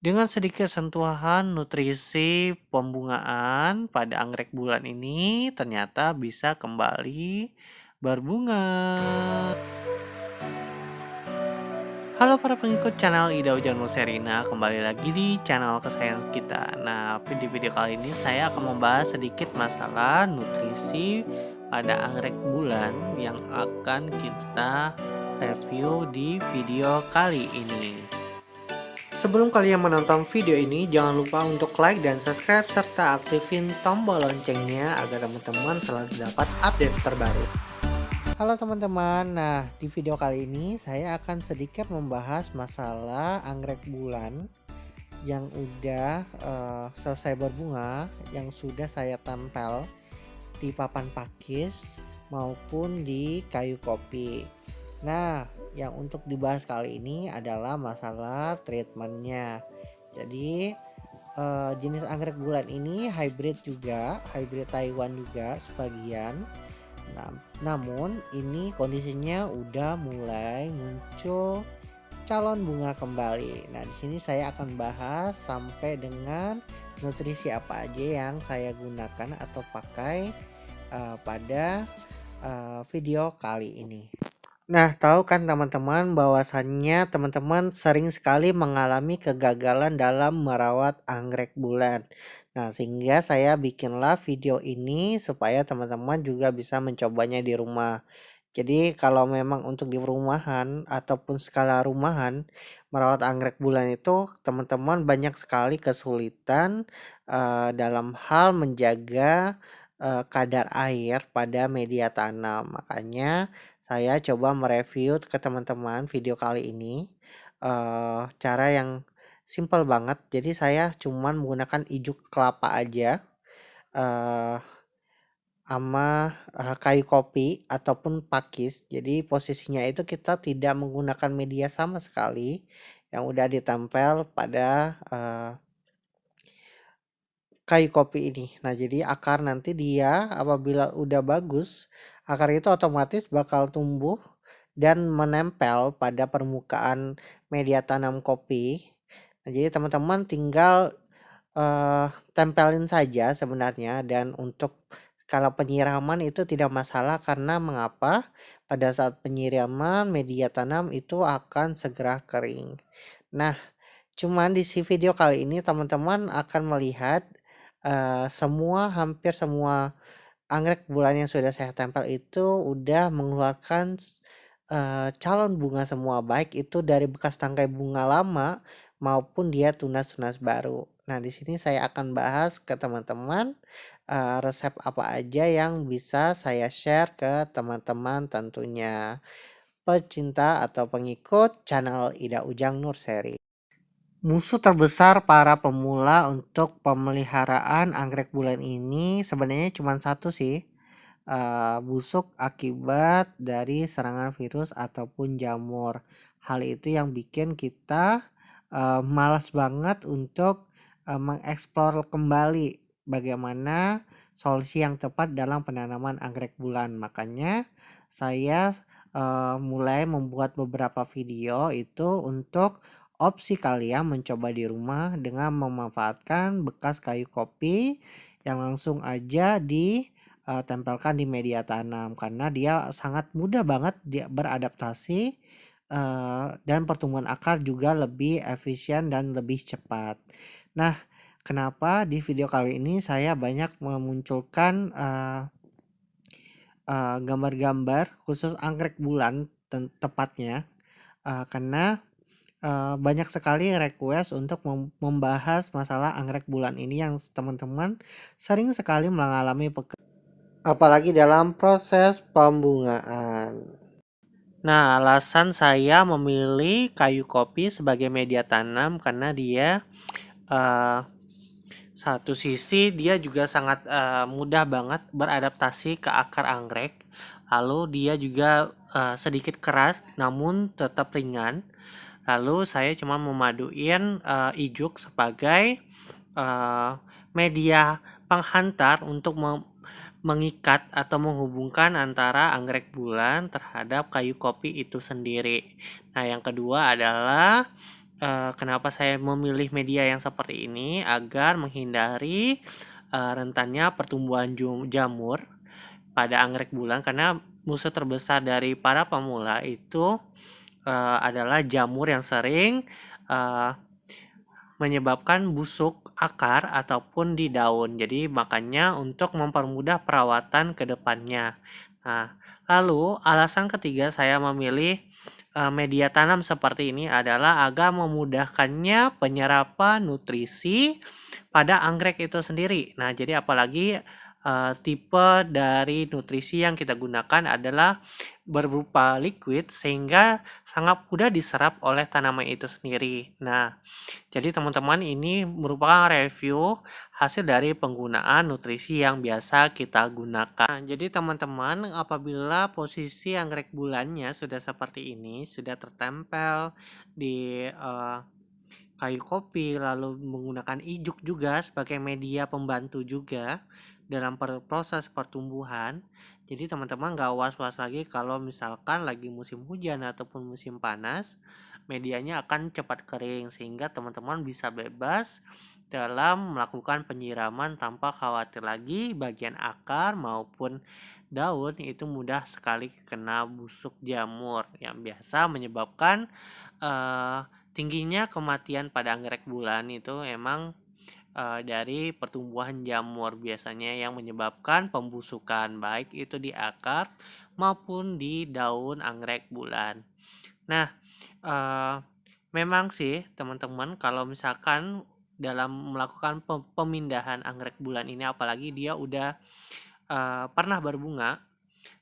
Dengan sedikit sentuhan nutrisi pembungaan pada anggrek bulan ini ternyata bisa kembali berbunga. Halo para pengikut channel Ida Ujang Serina, kembali lagi di channel kesayangan kita. Nah, video-video kali ini saya akan membahas sedikit masalah nutrisi pada anggrek bulan yang akan kita review di video kali ini. Sebelum kalian menonton video ini, jangan lupa untuk like dan subscribe serta aktifin tombol loncengnya agar teman-teman selalu dapat update terbaru. Halo teman-teman, nah di video kali ini saya akan sedikit membahas masalah anggrek bulan yang udah selesai berbunga, yang sudah saya tempel di papan pakis maupun di kayu kopi. Nah, yang untuk dibahas kali ini adalah masalah treatmentnya. Jadi jenis anggrek bulan ini hybrid juga, hybrid Taiwan juga sebagian. Nah, namun ini kondisinya udah mulai muncul calon bunga kembali. Nah, di sini saya akan bahas sampai dengan nutrisi apa aja yang saya gunakan atau pakai pada video kali ini. Nah, tahu kan teman-teman bahwasannya teman-teman sering sekali mengalami kegagalan dalam merawat anggrek bulan. Nah, sehingga saya bikinlah video ini supaya teman-teman juga bisa mencobanya di rumah. Jadi kalau memang untuk di rumahan ataupun skala rumahan merawat anggrek bulan itu teman-teman banyak sekali kesulitan dalam hal menjaga kadar air pada media tanam. Makanya saya coba mereview ke teman-teman video kali ini cara yang simple banget. Jadi saya cuman menggunakan ijuk kelapa aja eh, sama kayu kopi ataupun pakis. Jadi posisinya itu kita tidak menggunakan media sama sekali yang udah ditempel pada kayu kopi ini. Nah, jadi akar nanti dia apabila udah bagus, akar itu otomatis bakal tumbuh dan menempel pada permukaan media tanam kopi. Nah, jadi teman-teman tinggal tempelin saja sebenarnya, dan untuk skala penyiraman itu tidak masalah karena mengapa? Pada saat penyiraman media tanam itu akan segera kering. Nah, cuman di si video kali ini teman-teman akan melihat hampir semua anggrek bulan yang sudah saya tempel itu udah mengeluarkan calon bunga semua, baik itu dari bekas tangkai bunga lama maupun dia tunas-tunas baru. Nah, di sini saya akan bahas ke teman-teman resep apa aja yang bisa saya share ke teman-teman, tentunya pecinta atau pengikut channel Ida Ujang Nurseri. Musuh terbesar para pemula untuk pemeliharaan anggrek bulan ini sebenarnya cuma satu sih, busuk akibat dari serangan virus ataupun jamur. Hal itu yang bikin kita malas banget untuk mengeksplor kembali bagaimana solusi yang tepat dalam penanaman anggrek bulan. Makanya saya mulai membuat beberapa video itu untuk opsi kalian mencoba di rumah dengan memanfaatkan bekas kayu kopi yang langsung aja ditempelkan di media tanam, karena dia sangat mudah banget dia beradaptasi dan pertumbuhan akar juga lebih efisien dan lebih cepat. Nah, kenapa di video kali ini saya banyak memunculkan gambar-gambar khusus anggrek bulan tepatnya karena banyak sekali request untuk membahas masalah anggrek bulan ini yang teman-teman sering sekali mengalami apalagi dalam proses pembungaan. Nah, alasan saya memilih kayu kopi sebagai media tanam karena dia uh, satu sisi dia juga sangat mudah banget beradaptasi ke akar anggrek. Lalu dia juga sedikit keras namun tetap ringan. Lalu saya cuma memaduin ijuk sebagai media penghantar untuk mengikat atau menghubungkan antara anggrek bulan terhadap kayu kopi itu sendiri. Nah, yang kedua adalah kenapa saya memilih media yang seperti ini agar menghindari rentannya pertumbuhan jamur pada anggrek bulan, karena musuh terbesar dari para pemula itu adalah jamur yang sering uh, menyebabkan busuk akar ataupun di daun. Jadi makanya untuk mempermudah perawatan ke depannya. Nah, lalu alasan ketiga saya memilih media tanam seperti ini adalah agar memudahkannya penyerapan nutrisi pada anggrek itu sendiri. Nah, jadi apalagi tipe dari nutrisi yang kita gunakan adalah berupa liquid sehingga sangat mudah diserap oleh tanaman itu sendiri. Nah, jadi teman-teman, ini merupakan review hasil dari penggunaan nutrisi yang biasa kita gunakan. Nah, jadi teman-teman, apabila posisi anggrek bulannya sudah seperti ini, sudah tertempel di kayu kopi, lalu menggunakan ijuk juga sebagai media pembantu juga dalam proses pertumbuhan. Jadi teman-teman gak was-was lagi kalau misalkan lagi musim hujan ataupun musim panas, medianya akan cepat kering, sehingga teman-teman bisa bebas dalam melakukan penyiraman tanpa khawatir lagi bagian akar maupun daun itu mudah sekali kena busuk jamur yang biasa menyebabkan tingginya kematian pada anggrek bulan. Itu emang dari pertumbuhan jamur biasanya yang menyebabkan pembusukan baik itu di akar maupun di daun anggrek bulan. Nah, memang sih teman-teman, kalau misalkan dalam melakukan pemindahan anggrek bulan ini, apalagi dia udah pernah berbunga,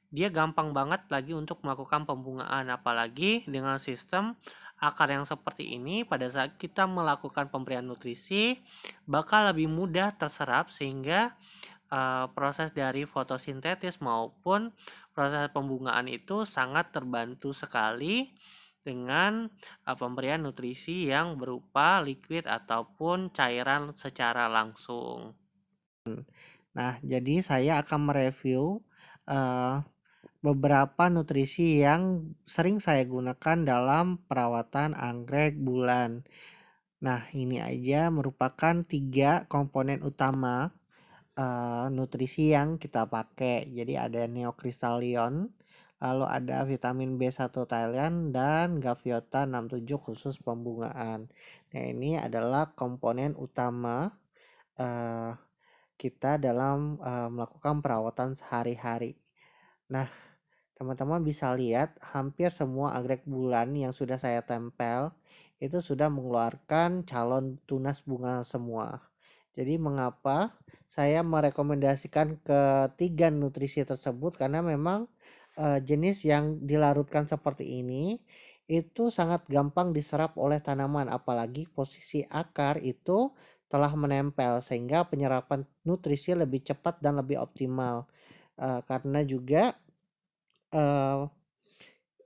dia gampang banget lagi untuk melakukan pembungaan, apalagi dengan sistem akar yang seperti ini. Pada saat kita melakukan pemberian nutrisi bakal lebih mudah terserap, sehingga proses dari fotosintesis maupun proses pembungaan itu sangat terbantu sekali dengan pemberian nutrisi yang berupa liquid ataupun cairan secara langsung. Nah, jadi saya akan mereview beberapa nutrisi yang sering saya gunakan dalam perawatan anggrek bulan. Nah, ini aja merupakan 3 komponen utama nutrisi yang kita pakai. Jadi ada neokristalion, lalu ada vitamin B1 Thailand, dan gaviota 67 khusus pembungaan. Nah, ini adalah komponen utama kita dalam melakukan perawatan sehari-hari. Nah, teman-teman bisa lihat hampir semua anggrek bulan yang sudah saya tempel itu sudah mengeluarkan calon tunas bunga semua. Jadi mengapa saya merekomendasikan ketiga nutrisi tersebut, karena memang jenis yang dilarutkan seperti ini itu sangat gampang diserap oleh tanaman, apalagi posisi akar itu telah menempel sehingga penyerapan nutrisi lebih cepat dan lebih optimal. Karena juga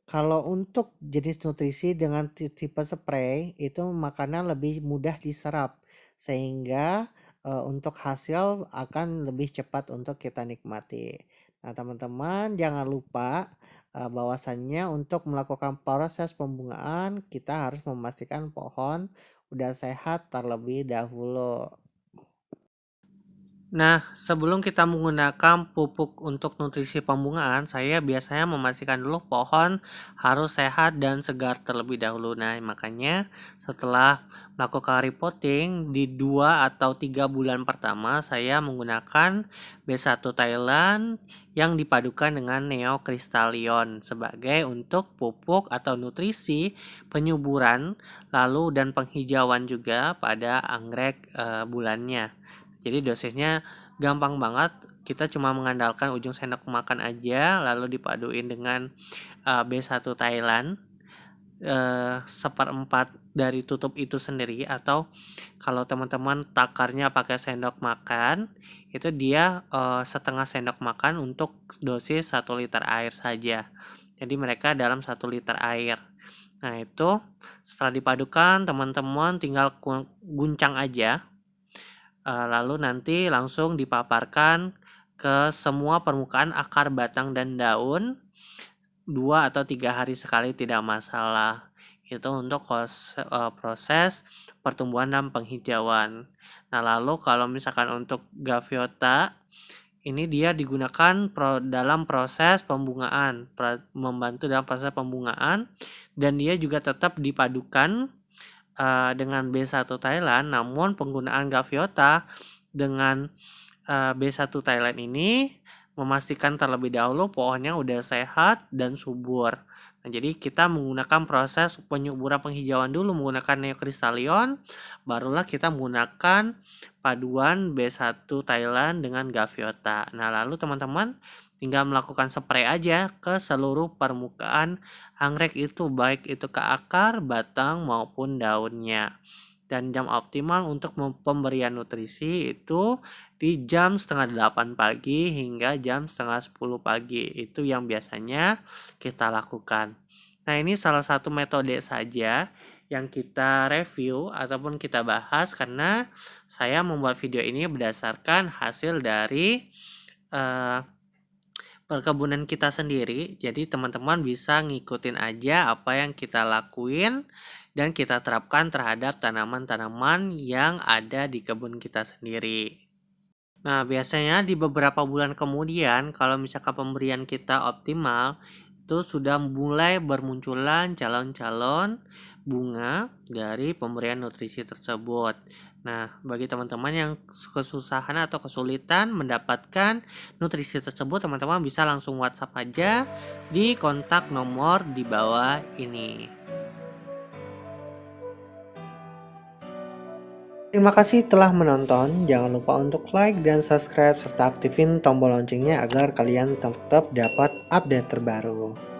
kalau untuk jenis nutrisi dengan tipe spray itu makanan lebih mudah diserap, sehingga untuk hasil akan lebih cepat untuk kita nikmati. Nah, teman-teman jangan lupa bahwasannya untuk melakukan proses pembungaan kita harus memastikan pohon udah sehat terlebih dahulu. Nah, sebelum kita menggunakan pupuk untuk nutrisi pembungaan, saya biasanya memastikan dulu pohon harus sehat dan segar terlebih dahulu. Nah, makanya setelah melakukan repotting di 2 atau 3 bulan pertama, saya menggunakan B1 Thailand yang dipadukan dengan neokristalion sebagai untuk pupuk atau nutrisi penyuburan, lalu dan penghijauan juga pada anggrek bulannya. Jadi dosisnya gampang banget, kita cuma mengandalkan ujung sendok makan aja, lalu dipaduin dengan B1 Thailand, seperempat dari tutup itu sendiri, atau kalau teman-teman takarnya pakai sendok makan, itu dia setengah sendok makan untuk dosis 1 liter air saja. Jadi mereka dalam 1 liter air. Nah, itu setelah dipadukan, teman-teman tinggal guncang aja. Lalu nanti langsung dipaparkan ke semua permukaan akar, batang, dan daun 2 atau 3 hari sekali tidak masalah. itu untuk proses pertumbuhan dan penghijauan. Nah, lalu kalau misalkan untuk Gaviota, ini dia digunakan dalam proses pembungaan, membantu dalam proses pembungaan, dan dia juga tetap dipadukan dengan B1 Thailand, namun penggunaan Gaviota dengan B1 Thailand ini memastikan terlebih dahulu pohonnya udah sehat dan subur. Nah, jadi kita menggunakan proses penyuburan penghijauan dulu menggunakan Neokristalion, barulah kita menggunakan paduan B1 Thailand dengan Gaviota. Nah, lalu teman-teman tinggal melakukan spray aja ke seluruh permukaan anggrek itu, baik itu ke akar, batang maupun daunnya. Dan jam optimal untuk pemberian nutrisi itu di jam setengah 8 pagi hingga jam setengah 10 pagi. Itu yang biasanya kita lakukan. Nah, ini salah satu metode saja yang kita review ataupun kita bahas karena saya membuat video ini berdasarkan hasil dari perkebunan kita sendiri. Jadi teman-teman bisa ngikutin aja apa yang kita lakuin dan kita terapkan terhadap tanaman-tanaman yang ada di kebun kita sendiri. Nah, biasanya di beberapa bulan kemudian kalau misalkan pemberian kita optimal, itu sudah mulai bermunculan calon-calon bunga dari pemberian nutrisi tersebut. Nah, bagi teman-teman yang kesusahan atau kesulitan mendapatkan nutrisi tersebut, teman-teman bisa langsung WhatsApp aja di kontak nomor di bawah ini. Terima kasih telah menonton. Jangan lupa untuk like dan subscribe serta aktifin tombol loncengnya agar kalian tetap dapat update terbaru.